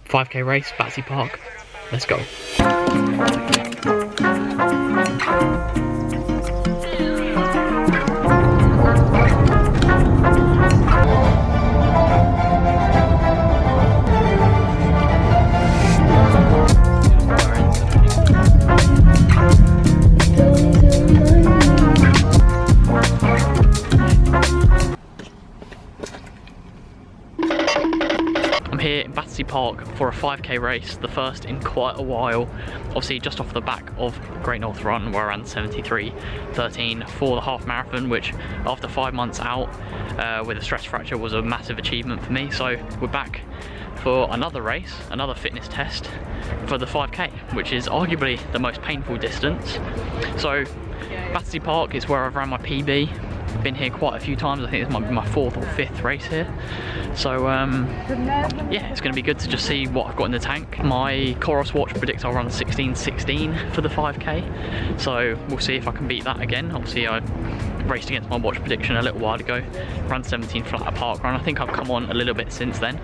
5k race, Battersea Park. Let's go. I'm here in Battersea Park for a 5k race, the first in quite a while. Obviously just off the back of Great North Run where I ran 73.13 for the half marathon, which after 5 months out with a stress fracture was a massive achievement for me. So we're back for another race, another fitness test for the 5k, which is arguably the most painful distance. So Battersea Park is where I've ran my PB. Been here quite a few times. I think this might be my 4th or 5th race here. So yeah, it's going to be good to just see what I've got in the tank. My Coros watch predicts I'll run 16.16 for the 5k. So we'll see if I can beat that again. Obviously I raced against my watch prediction a little while ago. Ran 17 flat at park run. I think I've come on a little bit since then.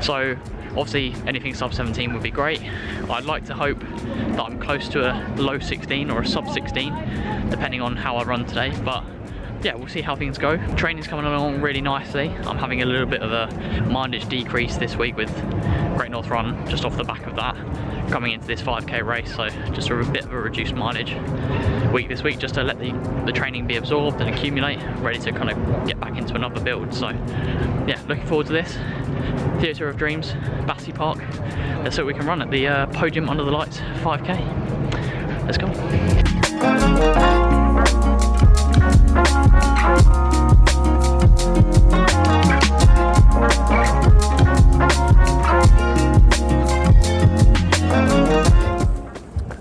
So obviously anything sub 17 would be great. I'd like to hope that I'm close to a low 16 or a sub 16, depending on how I run today. But yeah, we'll see how things go. Training's coming along really nicely. I'm having a little bit of a mileage decrease this week with Great North Run, just off the back of that, coming into this 5k race. So just a bit of a reduced mileage week this week, just to let the training be absorbed and accumulate, ready to kind of get back into another build. So yeah, looking forward to this. Theatre of Dreams, Battersea Park. Let's see what we can run at the Podium Under the Lights 5k. Let's go.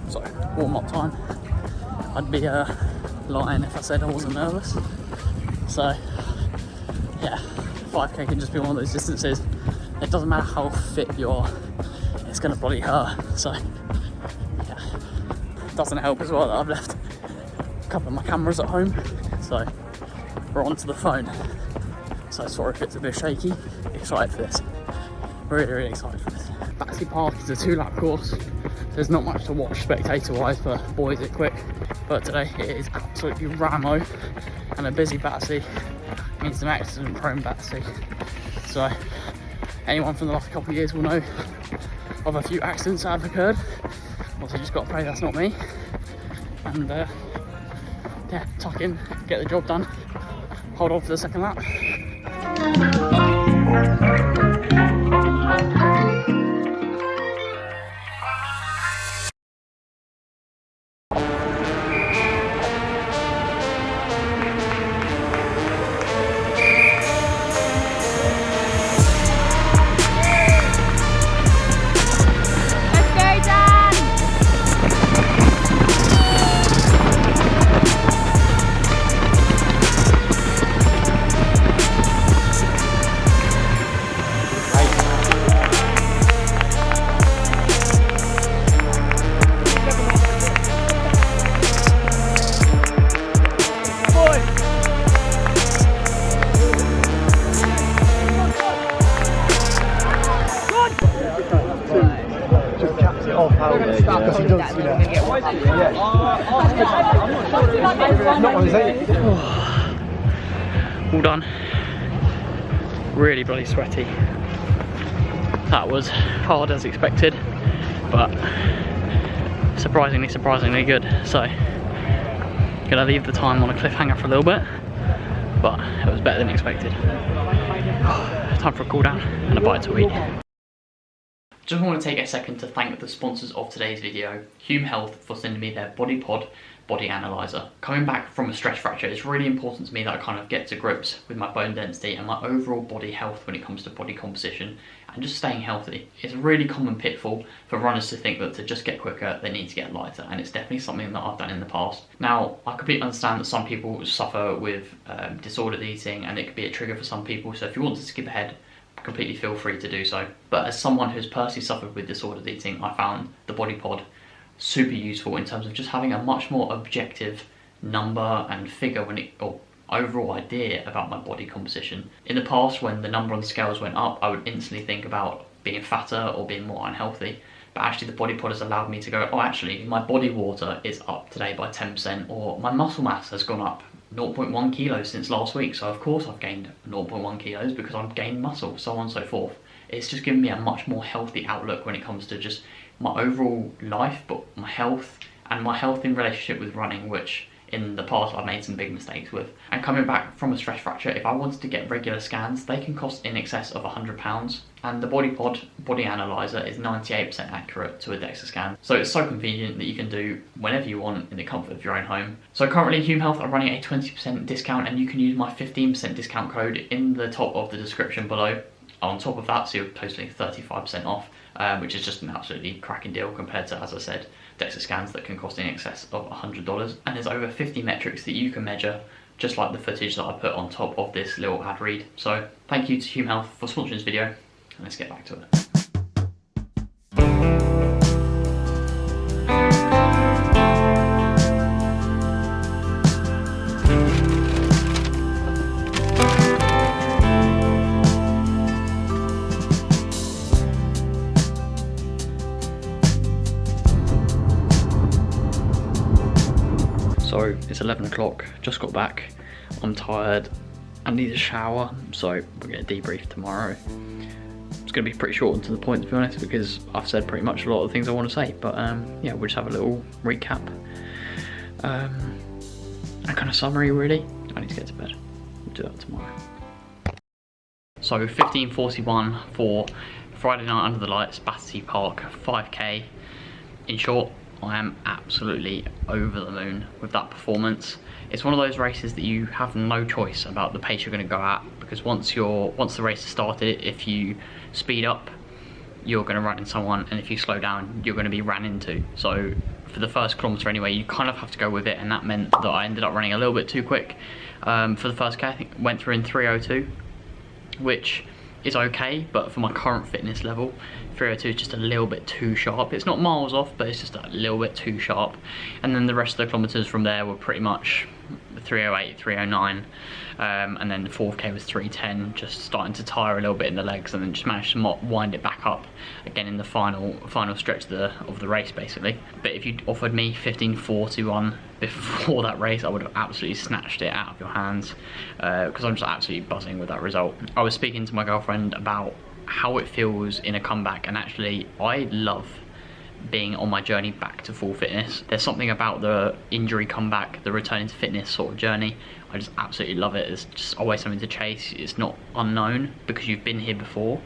So, warm-up time. I'd be lying if I said I wasn't nervous. So, yeah, 5k can just be one of those distances. It doesn't matter how fit you are, it's gonna bloody hurt. So, yeah, doesn't help as well that I've left a couple of my cameras at home, so we're onto the phone. So sorry if it's a bit shaky. Excited for this. Really excited for this. Battersea Park is a 2-lap course. There's not much to watch spectator-wise, but boy is it quick. But today it is absolutely ramo, and a busy Battersea means some accident-prone Battersea. So anyone from the last couple of years will know of a few accidents that have occurred. Also just got to pray that's not me. And yeah, tuck in, get the job done, hold on for the second lap. Because he does, All done. Really bloody sweaty. That was hard as expected, but surprisingly good. So gonna leave the time on a cliffhanger for a little bit, but it was better than expected. Time for a cool down and a bite to eat. Just want to take a second to thank the sponsors of today's video, Hume Health, for sending me their Body Pod body analyzer. Coming back from a stress fracture, it's really important to me that I kind of get to grips with my bone density and my overall body health when it comes to body composition and just staying healthy. It's a really common pitfall for runners to think that to just get quicker, they need to get lighter, and it's definitely something that I've done in the past. Now, I completely understand that some people suffer with disordered eating, and it could be a trigger for some people, so if you want to skip ahead, completely feel free to do so. But as someone who's personally suffered with disordered eating, I found the Body Pod super useful in terms of just having a much more objective number and figure or overall idea about my body composition. In the past, when the number on the scales went up, I would instantly think about being fatter or being more unhealthy. But actually the body pod has allowed me to go, oh actually my body water is up today by 10%, or my muscle mass has gone up 0.1 kilos since last week, so of course I've gained 0.1 kilos because I've gained muscle, so on and so forth. It's just given me a much more healthy outlook when it comes to just my overall life, but my health, and my health in relationship with running, which in the past I've made some big mistakes with. And coming back from a stress fracture, if I wanted to get regular scans, they can cost in excess of £100, and the BodyPod body analyzer is 98% accurate to a DEXA scan. So it's so convenient that you can do whenever you want in the comfort of your own home. So currently Hume Health are running a 20% discount, and you can use my 15% discount code in the top of the description below. On top of that, so you're totally 35% off, which is just an absolutely cracking deal compared to, as I said, DEXA scans that can cost in excess of $100. And there's over 50 metrics that you can measure, just like the footage that I put on top of this little ad read. So thank you to Hume Health for sponsoring this video, and let's get back to it. So it's 11 o'clock, just got back, I'm tired, I need a shower, so we're going to debrief tomorrow. It's going to be pretty short and to the point, to be honest, because I've said pretty much a lot of the things I want to say, but yeah, we'll just have a little recap and kind of summary really. I need to get to bed, we'll do that tomorrow. So 15:41 for Friday night under the lights, Battersea Park 5k. In short, I am absolutely over the moon with that performance. It's one of those races that you have no choice about the pace you're going to go at, because once the race has started, if you speed up, you're going to run into someone, and if you slow down, you're going to be ran into. So for the first kilometre anyway, you kind of have to go with it, and that meant that I ended up running a little bit too quick. For the first K, I think went through in 3:02, which is okay, but for my current fitness level, 3:02 is just a little bit too sharp. It's not miles off, but it's just a little bit too sharp. And then the rest of the kilometres from there were pretty much 3:08, 3:09, and then the 4K was 3:10, just starting to tire a little bit in the legs, and then just managed to wind it back up again in the final stretch of the race basically. But if you'd offered me 15:41 before that race, I would have absolutely snatched it out of your hands, because I'm just absolutely buzzing with that result. I was speaking to my girlfriend about how it feels in a comeback, and actually I love being on my journey back to full fitness. There's something about the injury comeback, the returning to fitness sort of journey. I just absolutely love it. It's just always something to chase. It's not unknown because you've been here before,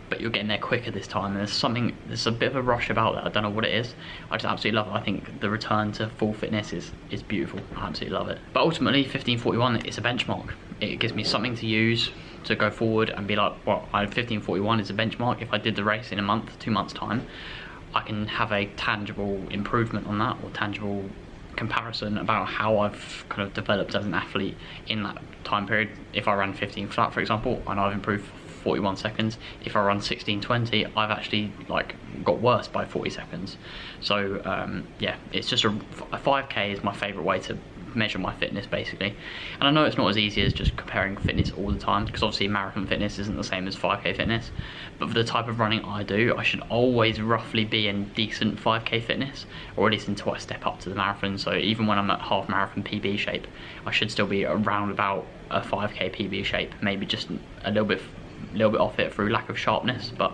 but you're getting there quicker this time. There's a bit of a rush about that. I don't know what it is. I just absolutely love it. I think the return to full fitness is beautiful. I absolutely love it. But ultimately 15:41 is a benchmark. It gives me something to use to go forward and be like, well, 15:41 is a benchmark. If I did the race in a month, 2 months time, I can have a tangible improvement on that, or tangible comparison about how I've kind of developed as an athlete in that time period. If I ran 15 flat, for example, and I've improved 41 seconds. If I run 16:20, I've actually like got worse by 40 seconds. So yeah, it's just a 5k is my favorite way to measure my fitness basically. And I know it's not as easy as just comparing fitness all the time, because obviously marathon fitness isn't the same as 5k fitness, but for the type of running I do, I should always roughly be in decent 5k fitness, or at least until I step up to the marathon. So even when I'm at half marathon PB shape, I should still be around about a 5k PB shape, maybe just a little bit off it through lack of sharpness. But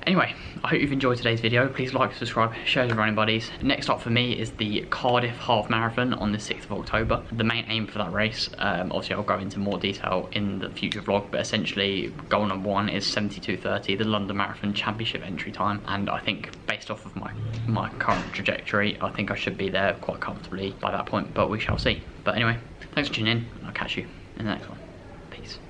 anyway, I hope you've enjoyed today's video. Please like, subscribe, share with your running buddies. Next up for me is the Cardiff Half Marathon on the 6th of October. The main aim for that race, obviously I'll go into more detail in the future vlog, but essentially goal number 1 is 72:30, the London Marathon Championship entry time. And I think based off of my current trajectory, I think I should be there quite comfortably by that point, but we shall see. But anyway, thanks for tuning in, and I'll catch you in the next one. Peace.